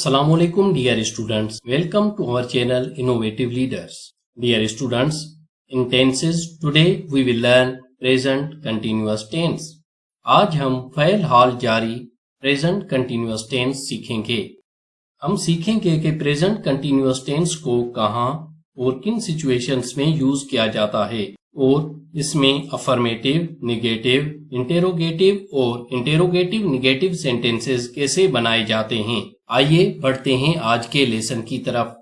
Assalamualaikum dear students, welcome to our channel Innovative Leaders. Dear students, in tenses today we will learn present continuous tense. आज हम fail हाल जारी present continuous tense सीखेंगे। हम सीखेंगे कि प्रेजेंट कंटिन्यूअस टेंस को कहाँ और किन सिचुएशंस में यूज किया जाता है और इसमें अफर्मेटिव, नेगेटिव, इंटेरोगेटिव और इंटेरोगेटिव नेगेटिव सेंटेंसेस कैसे बनाए जाते हैं। आइए बढ़ते हैं आज के लेसन की तरफ।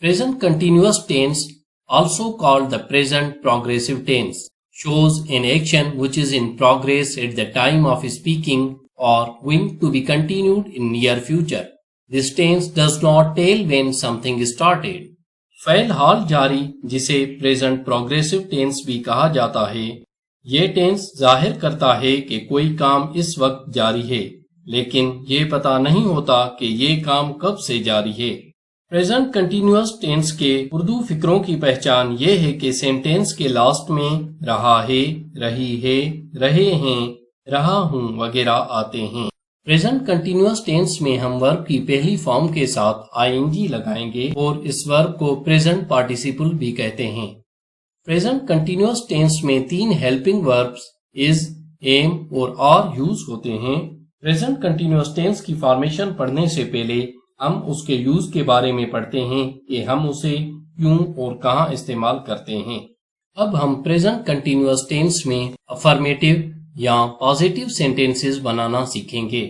Present continuous tense, also called the present progressive tense, shows an action which is in progress at the time of speaking or going to be continued in near future. This tense does not tell when something started. फ़ेल हाल जारी, जिसे present progressive tense भी कहा जाता है, ये tense जाहिर करता है कि कोई काम इस वक्त जारी है, लेकिन ये पता नहीं होता कि ये काम कब से जारी है। प्रेजेंट कंटिन्यूअस टेंस के उर्दू फिक्रों की पहचान ये है कि सेंटेंस के लास्ट में रहा है, रही है, रहे हैं, रहा हूँ वगैरह आते हैं। प्रेजेंट कंटिन्यूअस टेंस में हम वर्ब की पहली फॉर्म के साथ आईएनजी लगाएंगे और इस वर्ब को प्रेजेंट पार्टिसिपल भी कहते हैं। प्रेजेंट कंटिन्यूअस टेंस में 3 हेल्पिंग वर्ब्स इज, एम और आर यूज होते हैं। प्रेजेंट कंटिन्यूअस टेंस की फॉर्मेशन पढ़ने से पहले हम उसके यूज के बारे में पढ़ते हैं कि हम उसे क्यों और कहाँ इस्तेमाल करते हैं। अब हम प्रेजेंट कंटिन्यूअस टेंस में अफर्मेटिव या पॉजिटिव सेंटेंसेस बनाना सीखेंगे।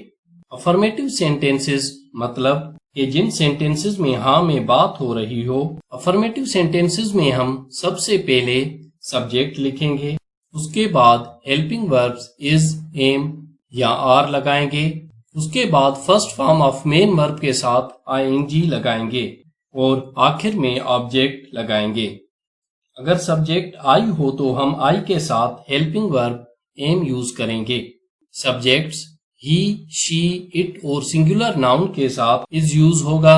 अफर्मेटिव सेंटेंसेस मतलब कि जिन सेंटेंसेस में हाँ में बात हो रही हो। अफर्मेटिव सेंटेंसेस में हम सबसे पहले सब्जेक्ट लिखेंगे, उसके बाद हेल्पिंग वर्ब्स इज, एम या आर लगाएंगे, उसके बाद first form of main verb के साथ आईएनजी लगाएंगे और आखिर में ऑब्जेक्ट लगाएंगे। अगर सब्जेक्ट आई हो तो हम आई के साथ हेल्पिंग वर्ब एम यूज करेंगे। सब्जेक्ट्स ही, शी, इट और सिंगुलर नाउन के साथ इज यूज होगा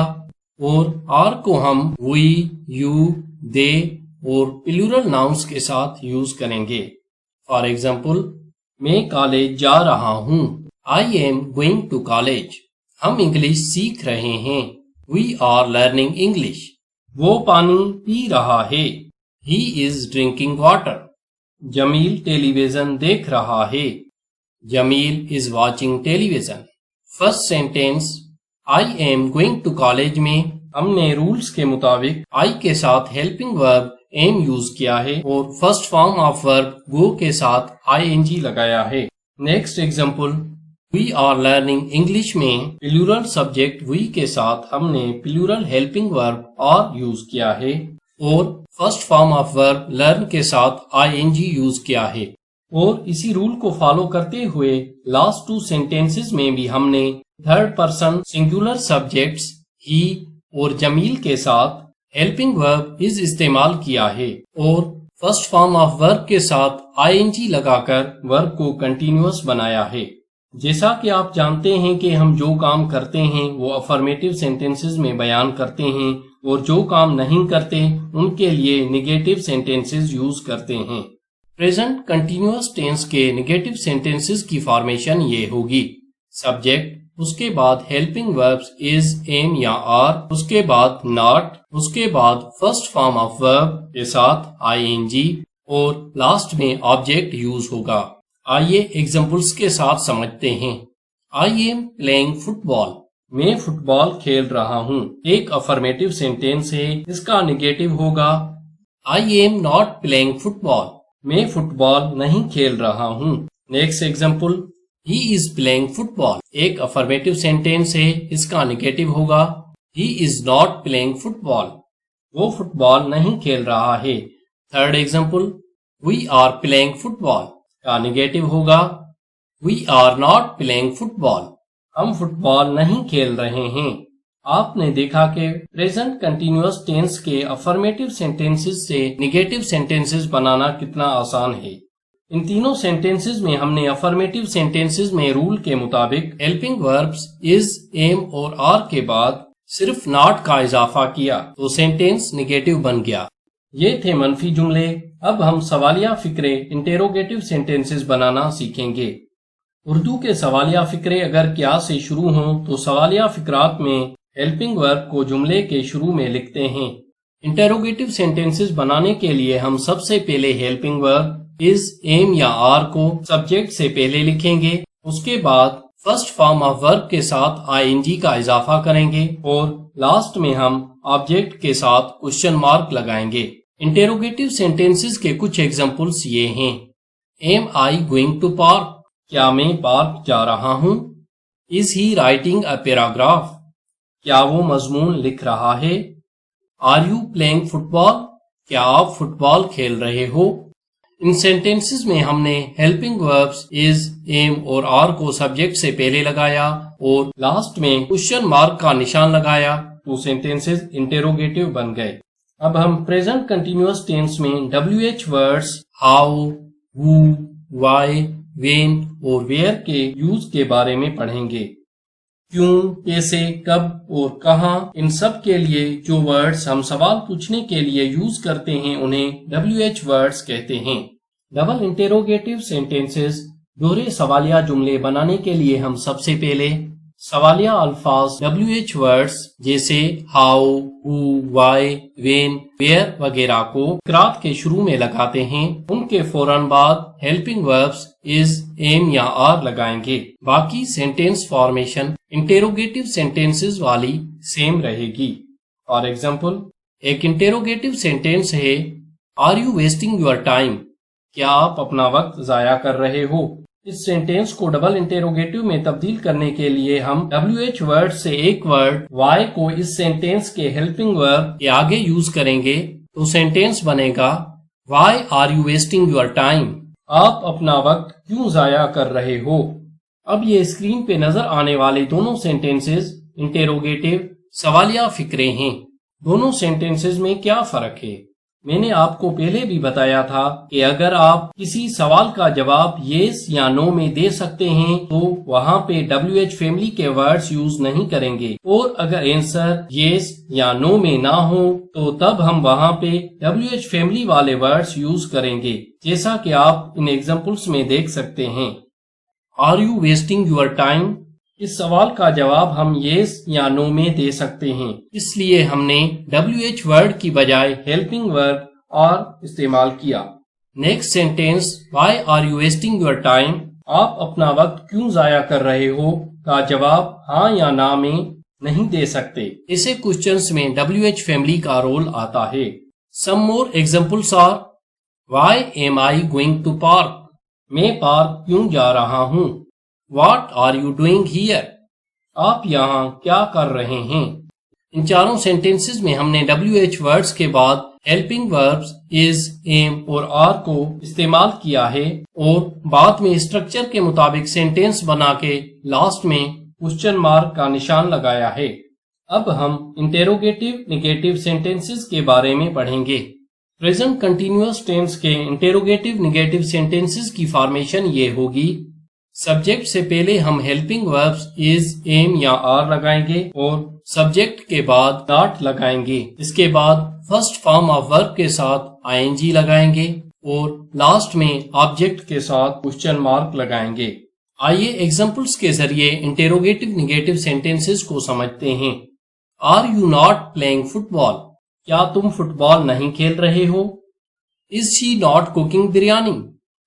और आर को हम वी, यू, दे और प्लूरल नाउन्स के साथ यूज करेंगे। फॉर एग्जाम्पल, मैं कॉलेज जा रहा हूँ, I am going to college. हम इंग्लिश सीख रहे हैं, वी आर लर्निंग इंग्लिश। वो पानी पी रहा है, he is drinking water. Jamil television देख रहा है, Jamil is watching television. First sentence I am going to college में हमने रूल्स के मुताबिक आई के साथ हेल्पिंग वर्ब एम यूज किया है और first form of verb go के साथ आईएनजी लगाया है। Next example, we are learning English में प्लूरल सब्जेक्ट वी के साथ हमने plural helping verb are use किया है और first form of verb learn के साथ आईएनजी यूज किया है। और इसी रूल को फॉलो करते हुए लास्ट 2 सेंटेंसेस में भी हमने थर्ड पर्सन सिंगुलर सब्जेक्ट्स ही और जमील के साथ हेल्पिंग वर्ब इज इस्तेमाल किया है और फर्स्ट फॉर्म ऑफ वर्ब के साथ आईएनजी लगाकर वर्ब को कंटिन्यूअस बनाया है। जैसा कि आप जानते हैं कि हम जो काम करते हैं वो अफर्मेटिव सेंटेंसेस में बयान करते हैं और जो काम नहीं करते उनके लिए नेगेटिव सेंटेंसेस यूज करते हैं। प्रेजेंट कंटिन्यूअस टेंस के नेगेटिव सेंटेंसेस की फॉर्मेशन ये होगी, सब्जेक्ट, उसके बाद हेल्पिंग वर्ब्स इज, एम या आर, उसके बाद नॉट, उसके बाद फर्स्ट फॉर्म ऑफ वर्ब के साथ आईएनजी और लास्ट में ऑब्जेक्ट यूज होगा। आइए एग्जांपल्स के साथ समझते हैं। आई एम प्लेइंग फुटबॉल, मैं फुटबॉल खेल रहा हूँ, एक अफर्मेटिव सेंटेंस है, इसका नेगेटिव होगा I am not playing football, मैं फुटबॉल नहीं खेल रहा हूँ। Next example, he is playing football, एक अफर्मेटिव सेंटेंस है, इसका नेगेटिव होगा he is not playing football, वो फुटबॉल नहीं खेल रहा है। Third example, we are playing football का नेगेटिव होगा we are not playing football, हम फुटबॉल नहीं खेल रहे हैं। आपने देखा कि प्रेजेंट कंटिन्यूअस टेंस के अफर्मेटिव सेंटेंसेस से नेगेटिव सेंटेंसेस बनाना कितना आसान है। इन तीनों सेंटेंसेस में हमने अफर्मेटिव सेंटेंसेस में रूल के मुताबिक हेल्पिंग वर्ब्स इज, एम और आर के बाद सिर्फ नॉट का इजाफा किया तो सेंटेंस नेगेटिव बन गया। ये थे मनफी जुमले। अब हम सवालिया फिक्रे इंटेरोगेटिव सेंटेंसेस बनाना सीखेंगे। उर्दू के सवालिया फिक्रे अगर क्या से शुरू हों तो सवालिया फिक्रात में हेल्पिंग वर्ब को जुमले के शुरू में लिखते हैं। इंटेरोगेटिव सेंटेंसेस बनाने के लिए हम सबसे पहले हेल्पिंग वर्ब इज, एम या आर को सब्जेक्ट से पहले लिखेंगे। उसके बाद फर्स्ट फॉर्म ऑफ वर्ब के साथ आईएनजी का इजाफा करेंगे और लास्ट में हम ऑब्जेक्ट के साथ क्वेश्चन मार्क लगाएंगे। इंटेरोगेटिव सेंटेंसेस के कुछ एग्जांपल्स ये हैं। Am I going to park, क्या मैं पार्क जा रहा हूँ। Is he writing a paragraph, क्या वो मजमून लिख रहा है। आर यू प्लेइंग फुटबॉल, क्या आप फुटबॉल खेल रहे हो। इन सेंटेंसेस में हमने हेल्पिंग वर्ब्स इज, एम और आर को सब्जेक्ट से पहले लगाया और लास्ट में क्वेश्चन मार्क का निशान लगाया तो सेंटेंसेस इंटेरोगेटिव बन गए। अब हम प्रेजेंट कंटिन्यूअस टेंस में WH words how, who, why, when और वेयर के यूज के बारे में पढ़ेंगे। क्यों, कैसे, कब और कहां, इन सब के लिए जो वर्ड्स हम सवाल पूछने के लिए यूज करते हैं उन्हें WH वर्ड्स कहते हैं। डबल इंटेरोगेटिव सेंटेंसेस, दोहरे सवालिया जुमले बनाने के लिए हम सबसे पहले सवालिया अल्फाज WH वर्ड्स जैसे how, who, why, when, where वगैरह को क्रात के शुरू में लगाते हैं। उनके फौरन बाद हेल्पिंग वर्ब्स इज, एम या आर लगाएंगे। बाकी सेंटेंस फॉर्मेशन इंटेरोगेटिव सेंटेंसेस वाली सेम रहेगी। फॉर एग्जाम्पल, एक इंटेरोगेटिव सेंटेंस है are you wasting your time, क्या आप अपना वक्त जाया कर रहे हो। इस सेंटेंस को डबल इंटेरोगेटिव में तब्दील करने के लिए हम WH वर्ड से एक वर्ड वाई को इस सेंटेंस के हेल्पिंग वर्ब के आगे यूज करेंगे तो सेंटेंस बनेगा why are you wasting your time, आप अपना वक्त क्यों जाया कर रहे हो। अब ये स्क्रीन पे नजर आने वाले दोनों सेंटेंसेस इंटेरोगेटिव सवालिया फिक्रे हैं। दोनों सेंटेंसेस में क्या फर्क है? मैंने आपको पहले भी बताया था कि अगर आप किसी सवाल का जवाब येस या नो में दे सकते हैं तो वहाँ पे WH फैमिली के वर्ड्स यूज नहीं करेंगे और अगर आंसर येस या नो में ना हो तो तब हम वहाँ पे WH फैमिली वाले वर्ड्स यूज करेंगे, जैसा कि आप इन एग्जांपल्स में देख सकते हैं। Are you wasting your time, इस सवाल का जवाब हम येस या नो में दे सकते हैं, इसलिए हमने WH वर्ड की बजाय हेल्पिंग वर्ब आर इस्तेमाल किया। Next sentence why are you wasting your time, आप अपना वक्त क्यों जाया कर रहे हो का जवाब हाँ या ना में नहीं दे सकते। ऐसे क्वेश्चंस में WH फैमिली का रोल आता है। Some more examples are why am I going to park, मैं पार्क क्यों जा रहा हूँ। What are you doing here? आप यहाँ क्या कर रहे हैं। इन चारों सेंटेंसेस में हमने WH वर्ड्स के बाद हेल्पिंग वर्ब्स इज, एम और आर को इस्तेमाल किया है और बाद में स्ट्रक्चर के मुताबिक सेंटेंस बना के लास्ट में क्वेश्चन मार्क का निशान लगाया है। अब हम इंटेरोगेटिव नेगेटिव सेंटेंसेस के बारे में पढ़ेंगे। प्रेजेंट कंटिन्यूअस टेंस के इंटेरोगेटिव नेगेटिव सेंटेंसेस की फॉर्मेशन ये होगी। सब्जेक्ट से पहले हम हेल्पिंग वर्ब्स इज, एम या आर लगाएंगे और सब्जेक्ट के बाद नॉट लगाएंगे। इसके बाद फर्स्ट फॉर्म ऑफ वर्ब के साथ आईएनजी लगाएंगे और लास्ट में ऑब्जेक्ट के साथ क्वेश्चन मार्क लगाएंगे। आइए एग्जांपल्स के जरिए इंटेरोगेटिव नेगेटिव सेंटेंसेस को समझते हैं। Are you not playing football, क्या तुम फुटबॉल नहीं खेल रहे हो। Is she not cooking biryani,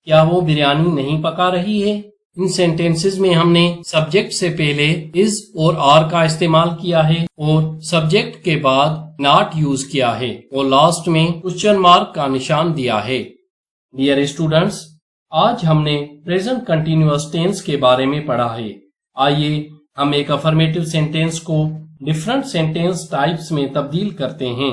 क्या वो बिरयानी नहीं पका रही है। इन सेंटेंसेस में हमने सब्जेक्ट से पहले इज और आर का इस्तेमाल किया है और सब्जेक्ट के बाद नॉट यूज किया है और लास्ट में क्वेश्चन मार्क का निशान दिया है। डियर स्टूडेंट्स, आज हमने प्रेजेंट कंटिन्यूअस टेंस के बारे में पढ़ा है। आइए हम एक अफर्मेटिव सेंटेंस को डिफरेंट सेंटेंस टाइप्स में तब्दील करते हैं।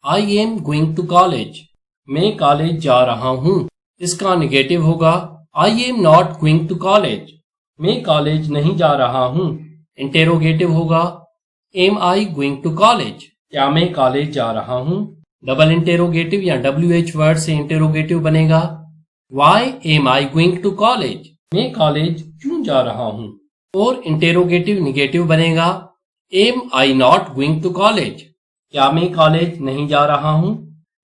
I am going to college, मैं कॉलेज जा रहा हूँ। इसका निगेटिव होगा I am not going to college, मैं कॉलेज नहीं जा रहा हूँ। इंटेरोगेटिव होगा am I going to college, क्या मैं कॉलेज जा रहा हूँ। डबल इंटेरोगेटिव या WH वर्ड से इंटेरोगेटिव बनेगा why am I going to college, मैं कॉलेज क्यों जा रहा हूँ। और इंटेरोगेटिव निगेटिव बनेगा am I not going to college, क्या मैं कॉलेज नहीं जा रहा हूँ।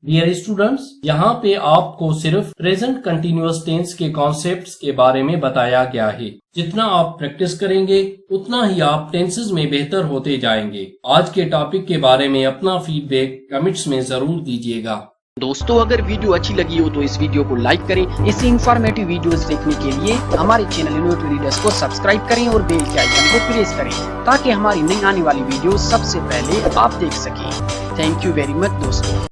डियर स्टूडेंट्स, यहाँ पे आपको सिर्फ प्रेजेंट कंटिन्यूअस टेंस के कॉन्सेप्ट्स के बारे में बताया गया है। जितना आप प्रैक्टिस करेंगे उतना ही आप टेंसेस में बेहतर होते जाएंगे। आज के टॉपिक के बारे में अपना फीडबैक कमेंट्स में जरूर दीजिएगा। दोस्तों, अगर वीडियो अच्छी लगी हो तो इस वीडियो को लाइक करें। ऐसी इंफॉर्मेटिव वीडियोस देखने के लिए हमारे चैनल इनोवेटिव लीडर्स को सब्सक्राइब करें और बेल के आइकन को प्रेस करें ताकि हमारी नई आने वाली वीडियो सबसे पहले आप देख सकें। थैंक यू वेरी मच दोस्तों।